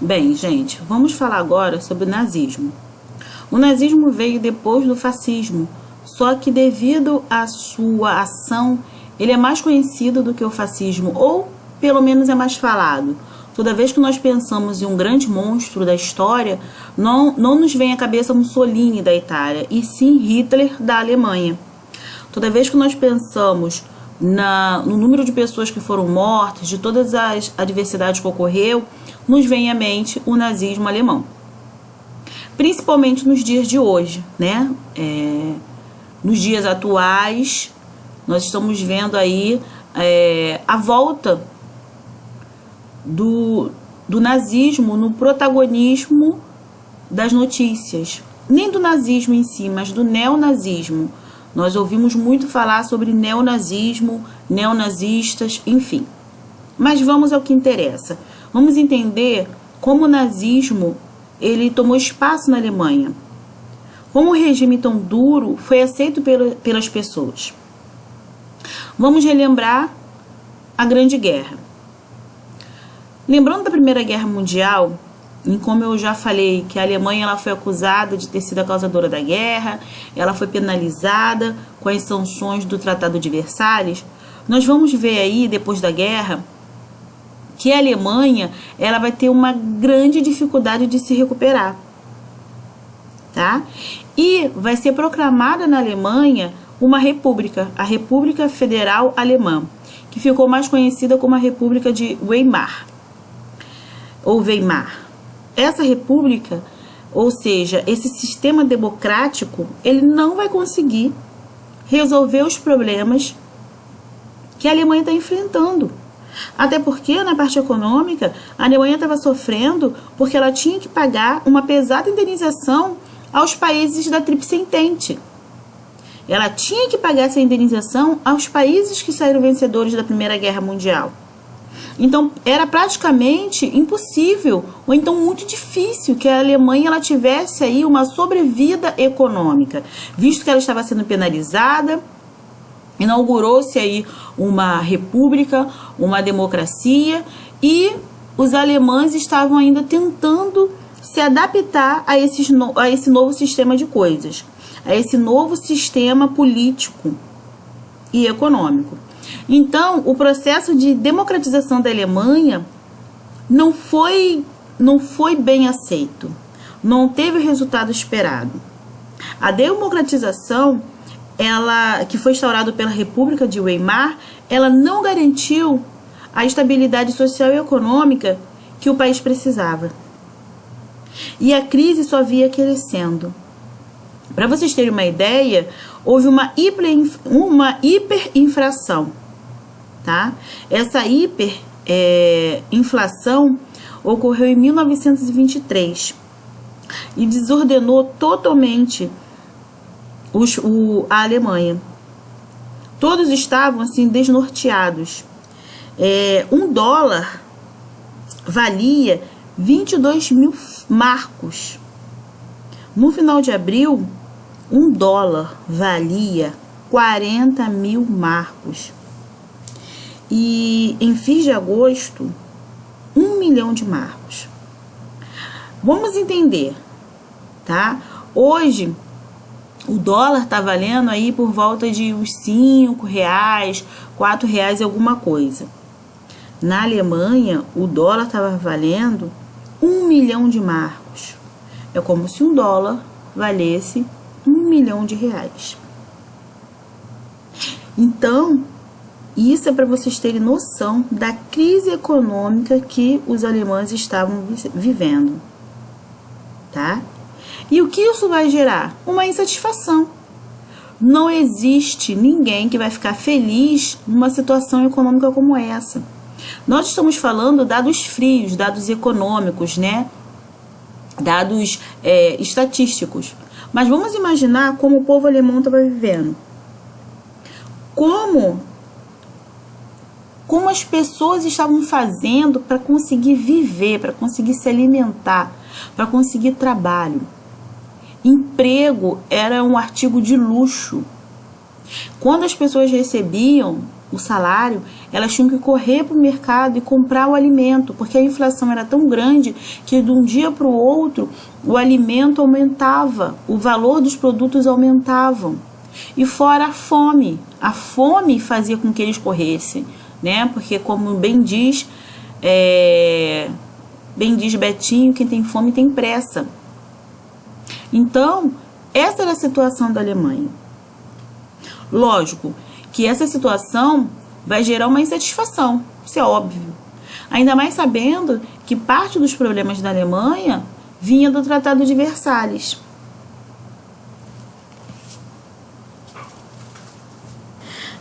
Bem, gente, vamos falar agora sobre o nazismo. O nazismo veio depois do fascismo, só que devido à sua ação, ele é mais conhecido do que o fascismo, ou pelo menos é mais falado. Toda vez que nós pensamos em um grande monstro da história, não nos vem à cabeça Mussolini da Itália, e sim Hitler da Alemanha. Toda vez que nós pensamos no número de pessoas que foram mortas, de todas as adversidades que ocorreu, nos vem à mente o nazismo alemão. Principalmente nos dias de hoje, né? Nos dias atuais, nós estamos vendo aí a volta do nazismo no protagonismo das notícias. Nem do nazismo em si, mas do neonazismo. Nós ouvimos muito falar sobre neonazismo, neonazistas, enfim. Mas vamos ao que interessa. Vamos entender como o nazismo ele tomou espaço na Alemanha. Como um regime tão duro foi aceito pelas pessoas. Vamos relembrar a Grande Guerra. Lembrando da Primeira Guerra Mundial, em como eu já falei que a Alemanha ela foi acusada de ter sido a causadora da guerra, ela foi penalizada com as sanções do Tratado de Versalhes, nós vamos ver aí, depois da guerra, que a Alemanha ela vai ter uma grande dificuldade de se recuperar, tá? E vai ser proclamada na Alemanha uma república, a República Federal Alemã, que ficou mais conhecida como a República de Weimar, ou Weimar. Essa república, ou seja, esse sistema democrático, ele não vai conseguir resolver os problemas que a Alemanha está enfrentando. Até porque, na parte econômica, a Alemanha estava sofrendo porque ela tinha que pagar uma pesada indenização aos países da Tríplice Entente. Ela tinha que pagar essa indenização aos países que saíram vencedores da Primeira Guerra Mundial. Então, era praticamente impossível, ou então muito difícil, que a Alemanha ela tivesse aí uma sobrevida econômica, visto que ela estava sendo penalizada. Inaugurou-se aí uma república, uma democracia, e os alemães estavam ainda tentando se adaptar a esse novo sistema de coisas, a esse novo sistema político e econômico. Então, o processo de democratização da Alemanha não foi bem aceito, não teve o resultado esperado. A democratização, que foi instaurada pela República de Weimar, ela não garantiu a estabilidade social e econômica que o país precisava. E a crise só via crescendo. Para vocês terem uma ideia, houve uma hiperinflação, tá? Essa hiperinflação ocorreu em 1923 e desordenou totalmente a Alemanha. Todos estavam assim desnorteados. $1 valia 22 mil marcos. No final de abril, $1 valia 40 mil marcos. E em fins de agosto, 1 milhão de marcos. Vamos entender, tá? Hoje, o dólar está valendo aí por volta de uns R$5, R$4 e alguma coisa. Na Alemanha, o dólar estava valendo 1 milhão de marcos. É como se um dólar valesse 1 milhão de reais. Então, isso é para vocês terem noção da crise econômica que os alemães estavam vivendo, tá? E o que isso vai gerar? Uma insatisfação. Não existe ninguém que vai ficar feliz numa situação econômica como essa. Nós estamos falando dados frios, dados econômicos, né? Dados estatísticos. Mas vamos imaginar como o povo alemão estava vivendo. Como as pessoas estavam fazendo para conseguir viver, para conseguir se alimentar, para conseguir trabalho. Emprego era um artigo de luxo. Quando as pessoas recebiam o salário, elas tinham que correr para o mercado e comprar o alimento, porque a inflação era tão grande que de um dia para o outro o alimento aumentava, o valor dos produtos aumentavam. E fora a fome fazia com que eles corressem, né? Porque como bem diz Betinho, quem tem fome tem pressa. Então, essa era a situação da Alemanha. Lógico que essa situação vai gerar uma insatisfação, isso é óbvio. Ainda mais sabendo que parte dos problemas da Alemanha vinha do Tratado de Versalhes.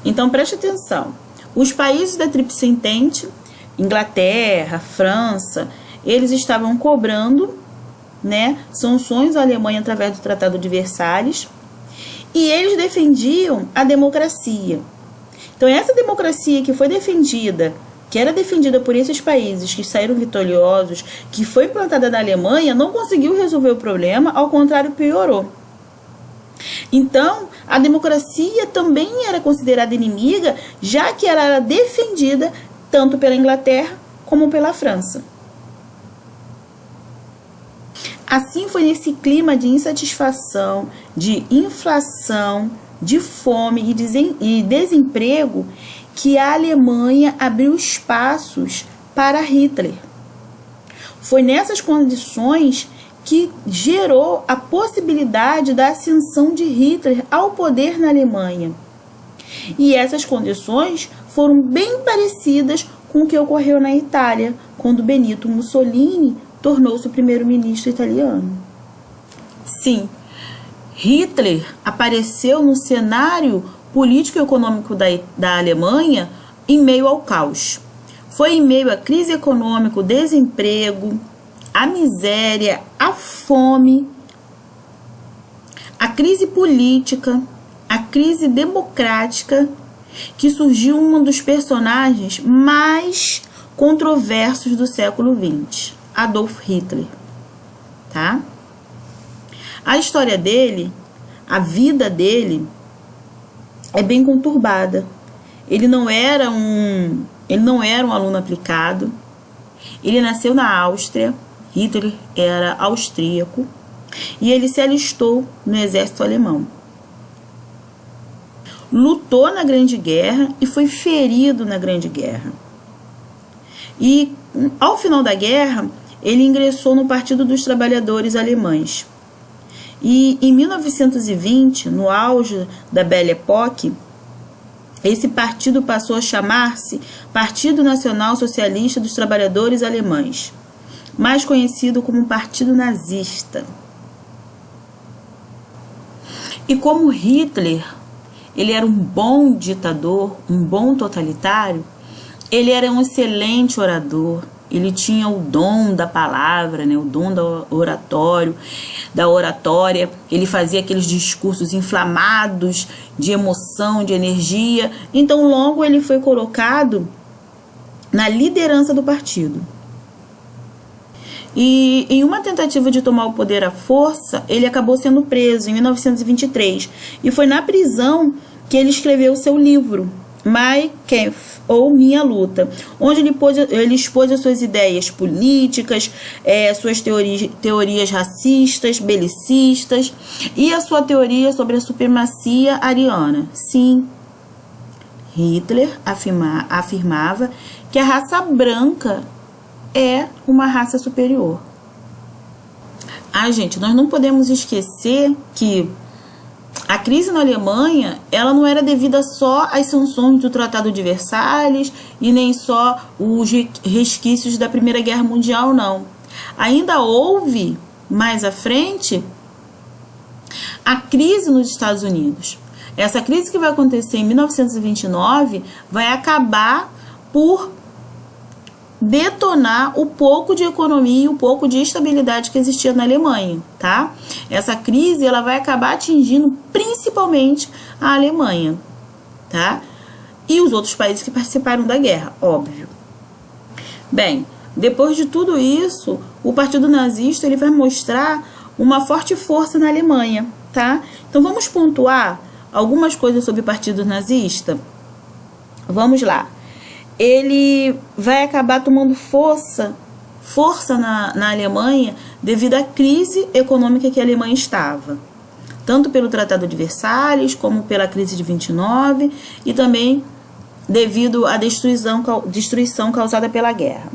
Então preste atenção, os países da Tríplice Entente, Inglaterra, França, eles estavam cobrando, né, sanções à Alemanha através do Tratado de Versalhes, e eles defendiam a democracia. Então essa democracia que foi defendida, que era defendida por esses países que saíram vitoriosos, que foi implantada na Alemanha, não conseguiu resolver o problema, ao contrário, piorou. Então, a democracia também era considerada inimiga, já que ela era defendida tanto pela Inglaterra como pela França. Assim foi nesse clima de insatisfação, de inflação, de fome e desemprego que a Alemanha abriu espaços para Hitler. Foi nessas condições que gerou a possibilidade da ascensão de Hitler ao poder na Alemanha. E essas condições foram bem parecidas com o que ocorreu na Itália, quando Benito Mussolini tornou-se o primeiro-ministro italiano. Sim, Hitler apareceu no cenário político e econômico da Alemanha em meio ao caos. Foi em meio à crise econômica, o desemprego, a miséria, a fome, a crise política, a crise democrática, que surgiu um dos personagens mais controversos do século XX, Adolf Hitler, tá? A história dele, a vida dele é bem conturbada. Ele não era um aluno aplicado. Ele nasceu na Áustria. Hitler era austríaco e ele se alistou no exército alemão. Lutou na Grande Guerra e foi ferido na Grande Guerra. E, ao final da guerra, ele ingressou no Partido dos Trabalhadores Alemães. E, em 1920, no auge da Belle Époque, esse partido passou a chamar-se Partido Nacional Socialista dos Trabalhadores Alemães, mais conhecido como Partido Nazista. E como Hitler, ele era um bom ditador, um bom totalitário, ele era um excelente orador, ele tinha o dom da palavra, né, o dom da oratória, ele fazia aqueles discursos inflamados de emoção, de energia, então logo ele foi colocado na liderança do partido. E em uma tentativa de tomar o poder à força, ele acabou sendo preso em 1923. E foi na prisão que ele escreveu o seu livro, Mein Kampf, ou Minha Luta, onde ele expôs as suas ideias políticas, suas teorias racistas, belicistas e a sua teoria sobre a supremacia ariana. Sim, Hitler afirmava que a raça branca é uma raça superior. Gente, nós não podemos esquecer que a crise na Alemanha, ela não era devida só às sanções do Tratado de Versalhes e nem só os resquícios da Primeira Guerra Mundial, não. Ainda houve, mais à frente, a crise nos Estados Unidos. Essa crise que vai acontecer em 1929 vai acabar por detonar o pouco de economia e o pouco de estabilidade que existia na Alemanha, tá? Essa crise, ela vai acabar atingindo principalmente a Alemanha, tá? E os outros países que participaram da guerra, óbvio. Bem, depois de tudo isso, o Partido Nazista, ele vai mostrar uma forte força na Alemanha, tá? Então vamos pontuar algumas coisas sobre o Partido Nazista. Vamos lá. Ele vai acabar tomando força na Alemanha devido à crise econômica que a Alemanha estava. Tanto pelo Tratado de Versalhes, como pela crise de 29 e também devido à destruição causada pela guerra.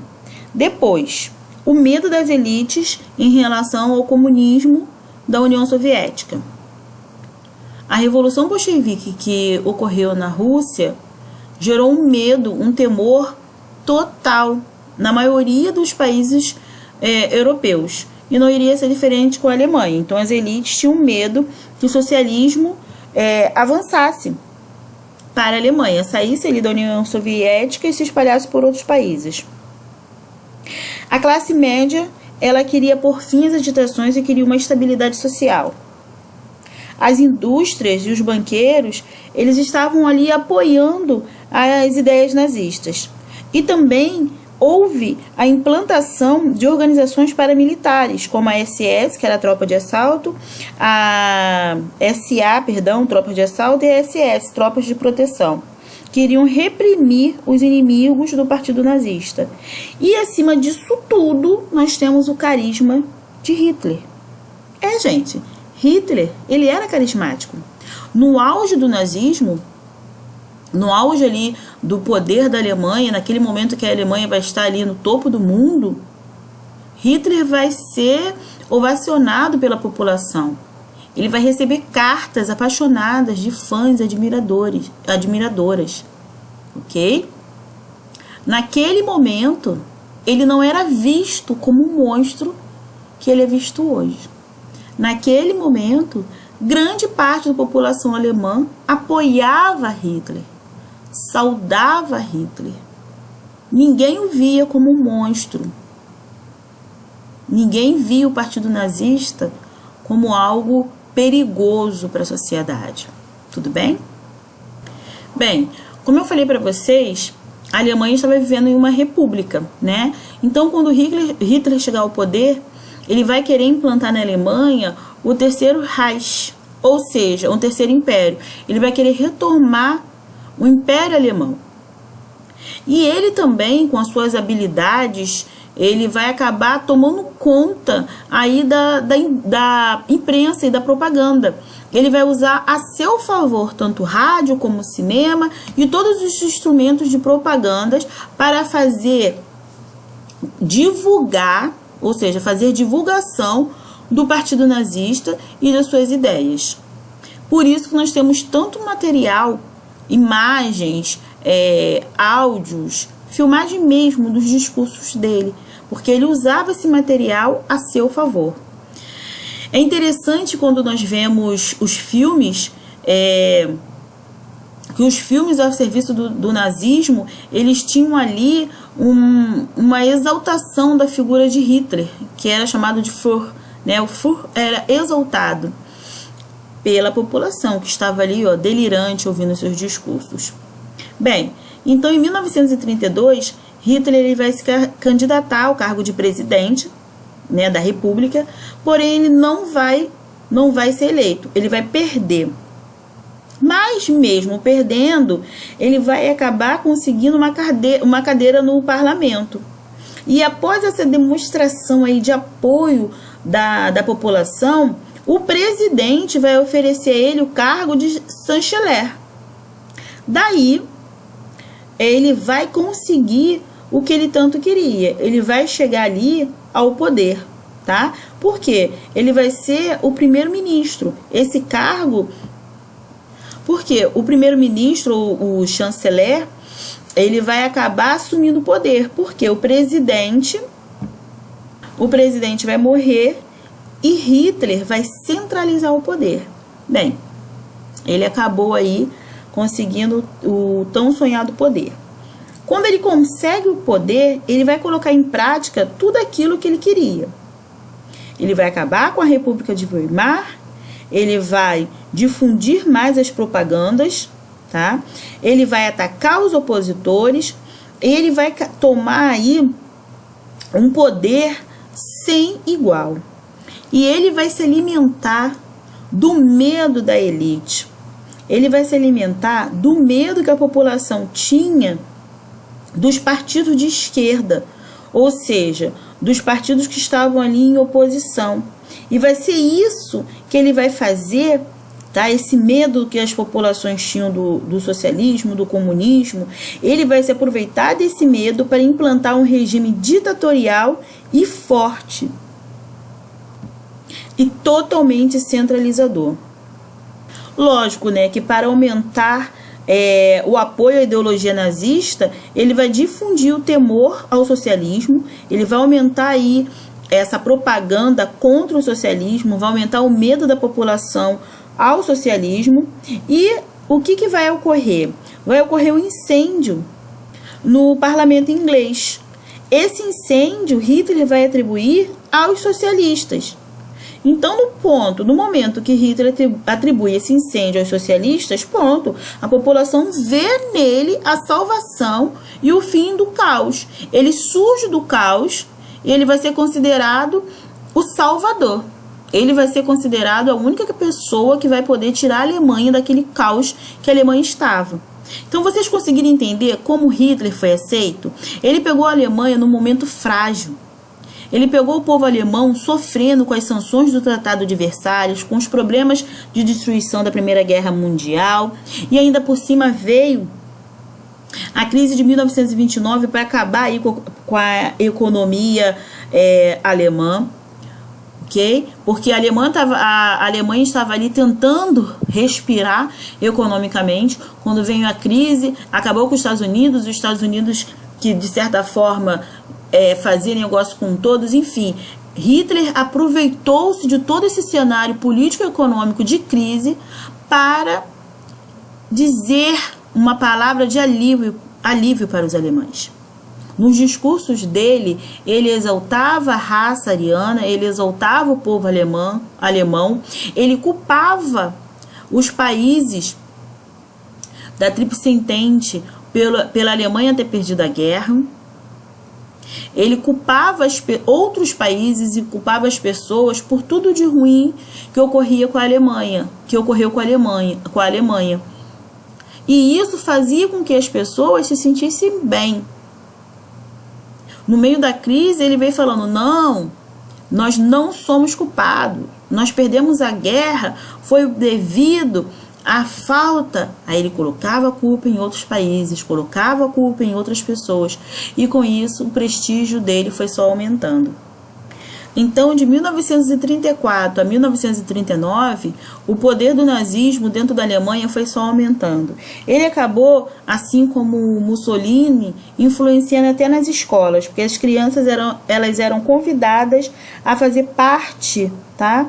Depois, o medo das elites em relação ao comunismo da União Soviética. A Revolução Bolchevique que ocorreu na Rússia gerou um medo, um temor total na maioria dos países europeus. E não iria ser diferente com a Alemanha. Então, as elites tinham medo que o socialismo avançasse para a Alemanha, saísse ali da União Soviética e se espalhasse por outros países. A classe média, ela queria pôr fim às agitações e queria uma estabilidade social. As indústrias e os banqueiros, eles estavam ali apoiando as ideias nazistas. E também houve a implantação de organizações paramilitares, como a SS, que era a tropa de assalto, a SA, tropa de assalto, e a SS, tropas de proteção, que iriam reprimir os inimigos do partido nazista. E acima disso tudo, nós temos o carisma de Hitler. Gente, Hitler, ele era carismático. No auge do nazismo, no auge ali do poder da Alemanha, naquele momento que a Alemanha vai estar ali no topo do mundo, Hitler vai ser ovacionado pela população. Ele vai receber cartas apaixonadas de fãs admiradoras, ok? Naquele momento, ele não era visto como um monstro que ele é visto hoje. Naquele momento, grande parte da população alemã apoiava Hitler, saudava Hitler. Ninguém o via como um monstro. Ninguém via o partido nazista como algo perigoso para a sociedade. Tudo bem? Bem, como eu falei para vocês, a Alemanha estava vivendo em uma república, né? Então, quando Hitler chegar ao poder, ele vai querer implantar na Alemanha o terceiro Reich, ou seja, um terceiro império. Ele vai querer retomar o Império Alemão. E ele também, com as suas habilidades, ele vai acabar tomando conta aí da imprensa e da propaganda. Ele vai usar a seu favor tanto rádio como cinema e todos os instrumentos de propagandas para divulgar, ou seja, fazer divulgação do partido nazista e das suas ideias. Por isso que nós temos tanto material, imagens, áudios, filmagem mesmo dos discursos dele, porque ele usava esse material a seu favor. É interessante quando nós vemos os filmes, que os filmes ao serviço do nazismo, eles tinham ali uma exaltação da figura de Hitler, que era chamado de Führer, né? O Führer era exaltado pela população que estava ali, delirante, ouvindo seus discursos. Bem, então em 1932, Hitler ele vai se candidatar ao cargo de presidente, né, da República, porém ele não vai ser eleito, ele vai perder. Mas mesmo perdendo, ele vai acabar conseguindo uma cadeira no parlamento. E após essa demonstração aí de apoio da população, o presidente vai oferecer a ele o cargo de chanceler. Daí, ele vai conseguir o que ele tanto queria. Ele vai chegar ali ao poder, tá? Por quê? Ele vai ser o primeiro-ministro. Esse cargo... Porque o primeiro-ministro, o chanceler, ele vai acabar assumindo o poder. Porque o presidente vai morrer e Hitler vai centralizar o poder. Bem, ele acabou aí conseguindo o tão sonhado poder. Quando ele consegue o poder, ele vai colocar em prática tudo aquilo que ele queria. Ele vai acabar com a República de Weimar, ele vai difundir mais as propagandas, tá? Ele vai atacar os opositores, ele vai tomar aí um poder sem igual. E ele vai se alimentar do medo da elite. ele vai se alimentar do medo que a população tinha dos partidos de esquerda, ou seja, dos partidos que estavam ali em oposição. E vai ser isso que ele vai fazer, tá? Esse medo que as populações tinham do socialismo, do comunismo, ele vai se aproveitar desse medo para implantar um regime ditatorial e forte e totalmente centralizador. Lógico, né, que para aumentar o apoio à ideologia nazista, ele vai difundir o temor ao socialismo, ele vai aumentar aí essa propaganda contra o socialismo, vai aumentar o medo da população ao socialismo. E o que vai ocorrer? Vai ocorrer um incêndio no parlamento inglês. Esse incêndio Hitler vai atribuir aos socialistas. Então, no momento que Hitler atribui esse incêndio aos socialistas, pronto, a população vê nele a salvação e o fim do caos. Ele surge do caos e ele vai ser considerado o salvador. Ele vai ser considerado a única pessoa que vai poder tirar a Alemanha daquele caos que a Alemanha estava. Então, vocês conseguiram entender como Hitler foi aceito? Ele pegou a Alemanha num momento frágil. Ele pegou o povo alemão sofrendo com as sanções do Tratado de Versalhes, com os problemas de destruição da Primeira Guerra Mundial, e ainda por cima veio a crise de 1929 para acabar aí com a economia alemã, ok? Porque a Alemanha estava ali tentando respirar economicamente. Quando veio a crise, acabou com os Estados Unidos que de certa forma fazia negócio com todos, enfim. Hitler aproveitou-se de todo esse cenário político-econômico de crise para dizer uma palavra de alívio para os alemães. Nos discursos dele, ele exaltava a raça ariana, ele exaltava o povo alemão, ele culpava os países da Tríplice Entente pela Alemanha ter perdido a guerra. Ele culpava outros países e culpava as pessoas por tudo de ruim que ocorria com a Alemanha, que ocorreu com a Alemanha. E isso fazia com que as pessoas se sentissem bem. No meio da crise, ele veio falando: não, nós não somos culpados. Nós perdemos a guerra, foi devido à falta. Aí ele colocava a culpa em outros países, colocava a culpa em outras pessoas. E com isso, o prestígio dele foi só aumentando. Então, de 1934 a 1939, o poder do nazismo dentro da Alemanha foi só aumentando. Ele acabou, assim como Mussolini, influenciando até nas escolas, porque as crianças eram convidadas a fazer parte, tá,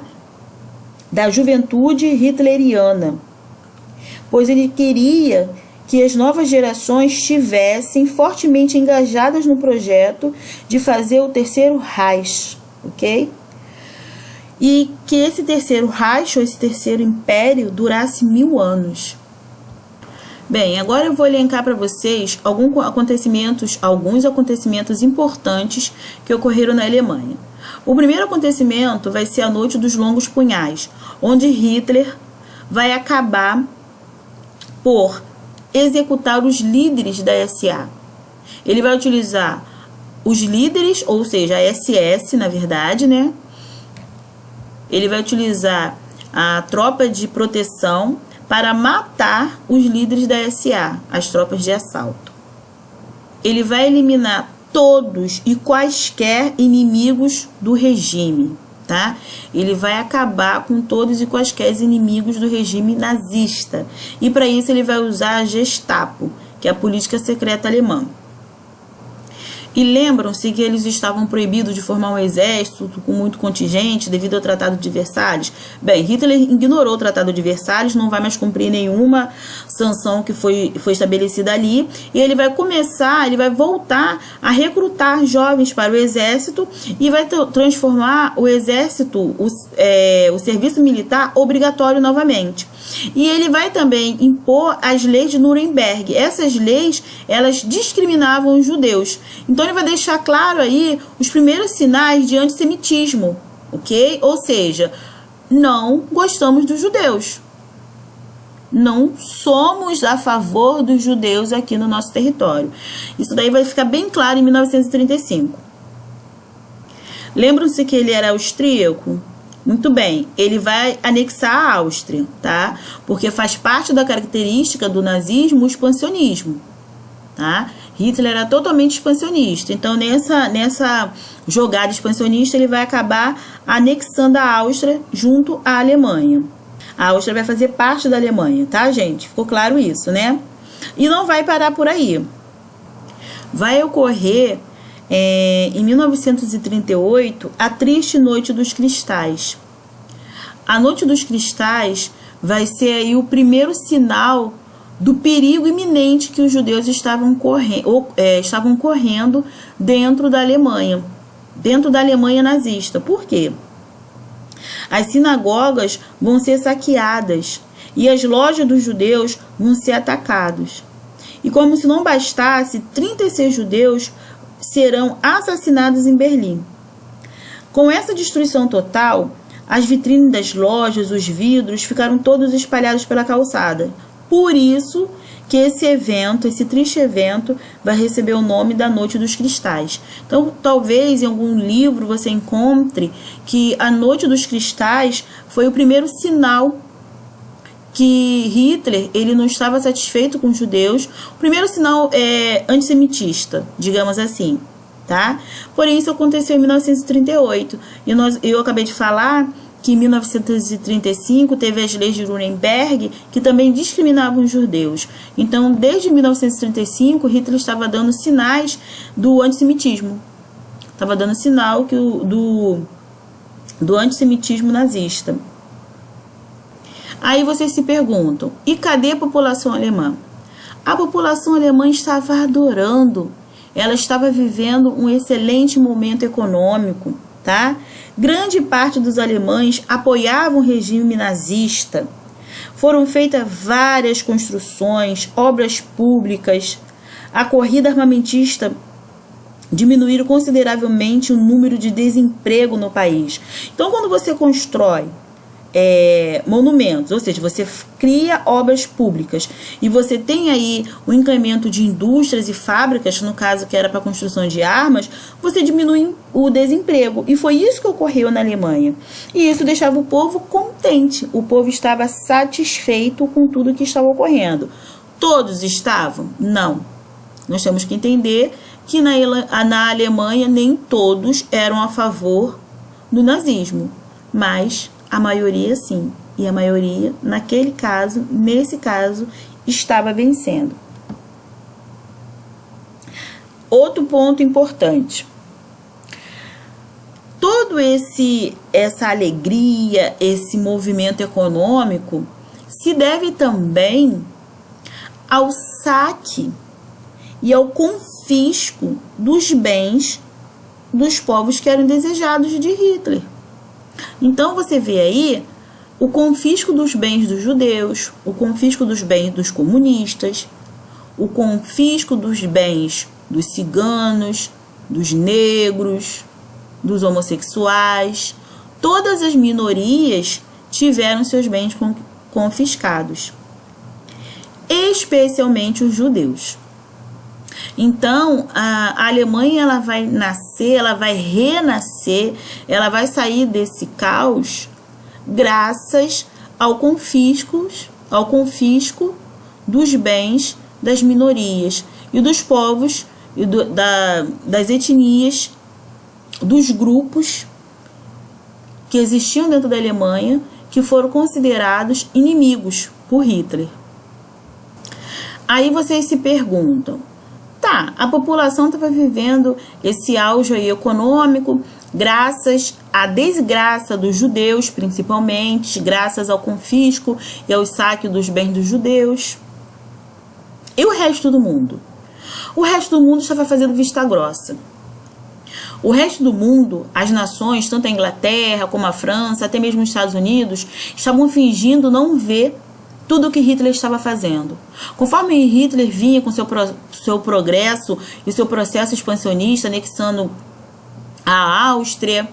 da juventude hitleriana, pois ele queria que as novas gerações estivessem fortemente engajadas no projeto de fazer o Terceiro Reich, ok? E que esse Terceiro Reich, ou esse Terceiro Império, durasse 1000 anos. Bem, agora eu vou elencar para vocês alguns acontecimentos importantes que ocorreram na Alemanha. O primeiro acontecimento vai ser a Noite dos Longos Punhais, onde Hitler vai acabar por executar os líderes da SA. Ele vai utilizar os líderes, ou seja, a SS, na verdade, né? Ele vai utilizar a tropa de proteção para matar os líderes da SA, as tropas de assalto. Ele vai eliminar todos e quaisquer inimigos do regime, tá? Ele vai acabar com todos e quaisquer inimigos do regime nazista. E para isso ele vai usar a Gestapo, que é a política secreta alemã. E lembram-se que eles estavam proibidos de formar um exército com muito contingente devido ao Tratado de Versalhes? Bem, Hitler ignorou o Tratado de Versalhes, não vai mais cumprir nenhuma sanção que foi estabelecida ali, e ele vai voltar a recrutar jovens para o exército e vai transformar o exército, o serviço militar, obrigatório novamente. E ele vai também impor as leis de Nuremberg. Essas leis, elas discriminavam os judeus. Então ele vai deixar claro aí os primeiros sinais de antissemitismo, ok? Ou seja, não gostamos dos judeus. não somos a favor dos judeus aqui no nosso território. Isso daí vai ficar bem claro em 1935. Lembram-se que ele era austríaco? Muito bem, ele vai anexar a Áustria, tá? Porque faz parte da característica do nazismo o expansionismo, tá? Hitler era totalmente expansionista, então nessa jogada expansionista ele vai acabar anexando a Áustria junto à Alemanha. A Áustria vai fazer parte da Alemanha, tá, gente? Ficou claro isso, né? E não vai parar por aí. Vai ocorrer, em 1938, a triste Noite dos Cristais. A Noite dos Cristais vai ser aí o primeiro sinal do perigo iminente que os judeus estavam correndo dentro da Alemanha nazista. Por quê? As sinagogas vão ser saqueadas e as lojas dos judeus vão ser atacadas. E como se não bastasse, 36 judeus serão assassinados em Berlim. Com essa destruição total, as vitrines das lojas, os vidros, ficaram todos espalhados pela calçada. Por isso que esse triste evento, vai receber o nome da Noite dos Cristais. Então, talvez em algum livro você encontre que a Noite dos Cristais foi o primeiro sinal que Hitler ele não estava satisfeito com os judeus. O primeiro sinal antissemitista, digamos assim, tá? Porém, isso aconteceu em 1938. E eu acabei de falar que em 1935 teve as leis de Nuremberg, que também discriminavam os judeus. Então, desde 1935, Hitler estava dando sinais do antissemitismo. Estava dando sinal do antissemitismo nazista. Aí vocês se perguntam, e cadê a população alemã? A população alemã estava adorando. Ela estava vivendo um excelente momento econômico, tá? Grande parte dos alemães apoiavam o regime nazista. Foram feitas várias construções, obras públicas. A corrida armamentista diminuiu consideravelmente o número de desemprego no país. Então, quando você constrói monumentos, ou seja, você cria obras públicas e você tem aí o incremento de indústrias e fábricas, no caso que era para construção de armas, você diminui o desemprego. E foi isso que ocorreu na Alemanha. E isso deixava o povo contente. O povo estava satisfeito com tudo que estava ocorrendo. Todos estavam? Não. Nós temos que entender que na Alemanha nem todos eram a favor do nazismo, mas a maioria sim, e a maioria, nesse caso, estava vencendo. Outro ponto importante. Todo essa alegria, esse movimento econômico, se deve também ao saque e ao confisco dos bens dos povos que eram desejados de Hitler. Então, você vê aí o confisco dos bens dos judeus, o confisco dos bens dos comunistas, o confisco dos bens dos ciganos, dos negros, dos homossexuais. Todas as minorias tiveram seus bens confiscados, especialmente os judeus. Então, a Alemanha ela vai nascer, ela vai renascer, ela vai sair desse caos graças ao confisco dos bens das minorias e dos povos e das etnias, dos grupos que existiam dentro da Alemanha, que foram considerados inimigos por Hitler. Aí vocês se perguntam, tá, a população estava vivendo esse auge aí econômico graças à desgraça dos judeus, principalmente, graças ao confisco e ao saque dos bens dos judeus. E o resto do mundo? O resto do mundo estava fazendo vista grossa. O resto do mundo, as nações, tanto a Inglaterra como a França, até mesmo os Estados Unidos, estavam fingindo não ver tudo o que Hitler estava fazendo. Conforme Hitler vinha com seu progresso e seu processo expansionista, anexando a Áustria,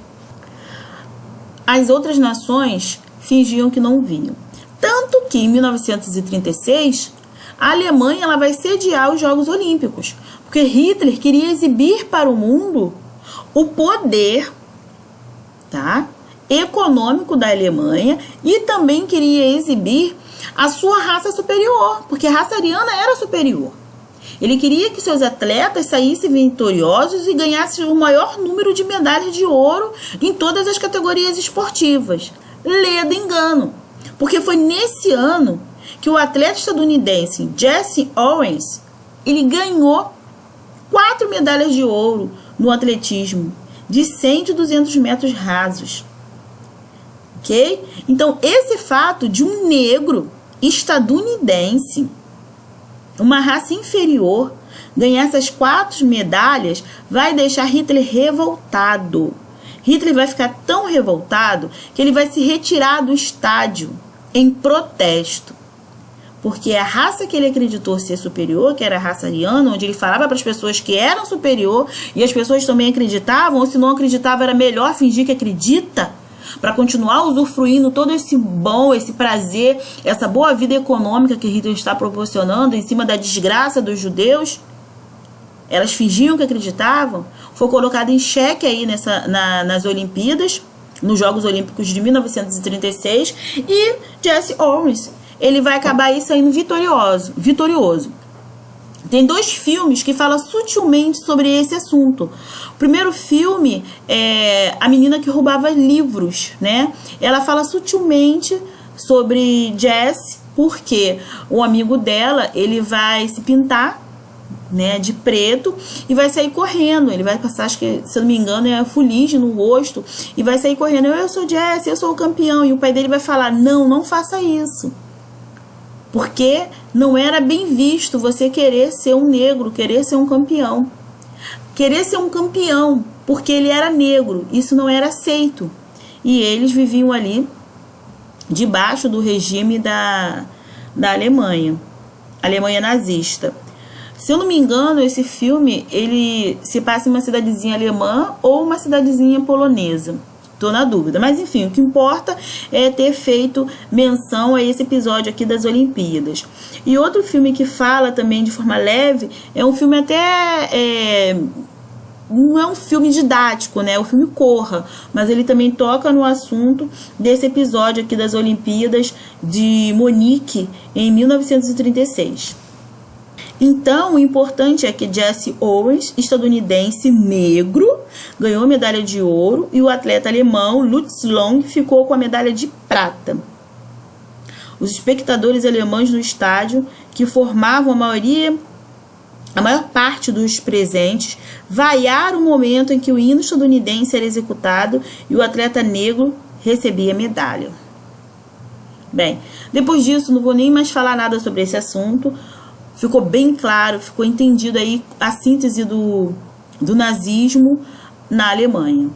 as outras nações fingiam que não viam. Tanto que em 1936 a Alemanha ela vai sediar os Jogos Olímpicos, porque Hitler queria exibir para o mundo o poder, tá, econômico da Alemanha e também queria exibir a sua raça superior, porque a raça ariana era superior. Ele queria que seus atletas saíssem vitoriosos e ganhassem o maior número de medalhas de ouro em todas as categorias esportivas. Leda engano, porque foi nesse ano que o atleta estadunidense Jesse Owens, ele ganhou 4 medalhas de ouro no atletismo de 100 e 200 metros rasos. Ok? Então, esse fato de um negro estadunidense, uma raça inferior, ganhar essas 4 medalhas, vai deixar Hitler revoltado. Hitler vai ficar tão revoltado que ele vai se retirar do estádio em protesto. Porque a raça que ele acreditou ser superior, que era a raça ariana, onde ele falava para as pessoas que eram superior, e as pessoas também acreditavam, ou se não acreditava, era melhor fingir que acredita, para continuar usufruindo todo esse bom, esse prazer, essa boa vida econômica que Hitler está proporcionando em cima da desgraça dos judeus. Elas fingiam que acreditavam. Foi colocado em xeque aí nas Olimpíadas, nos Jogos Olímpicos de 1936, e Jesse Owens, ele vai acabar aí saindo vitorioso. Tem 2 filmes que falam sutilmente sobre esse assunto. O primeiro filme é A Menina que Roubava Livros, né? Ela fala sutilmente sobre Jesse, porque o amigo dela, ele vai se pintar, né, de preto e vai sair correndo. Ele vai passar, acho que, se eu não me engano, é a fuligem no rosto e vai sair correndo. Eu sou Jesse, eu sou o campeão. E o pai dele vai falar, não faça isso. Porque não era bem visto você querer ser um negro, querer ser um campeão. Querer ser um campeão porque ele era negro, isso não era aceito. E eles viviam ali debaixo do regime da Alemanha nazista. Se eu não me engano, esse filme, ele se passa em uma cidadezinha alemã ou uma cidadezinha polonesa. Tô na dúvida, mas enfim, o que importa é ter feito menção a esse episódio aqui das Olimpíadas. E outro filme que fala também de forma leve, é um filme até... não é um filme didático, né? É o filme Corra, mas ele também toca no assunto desse episódio aqui das Olimpíadas de Munique em 1936. Então, o importante é que Jesse Owens, estadunidense negro, ganhou medalha de ouro e o atleta alemão Lutz Long ficou com a medalha de prata. Os espectadores alemães no estádio, que formavam a maior parte dos presentes, vaiaram o momento em que o hino estadunidense era executado e o atleta negro recebia a medalha. Bem, depois disso, não vou nem mais falar nada sobre esse assunto. Ficou bem claro, ficou entendido aí a síntese do nazismo na Alemanha.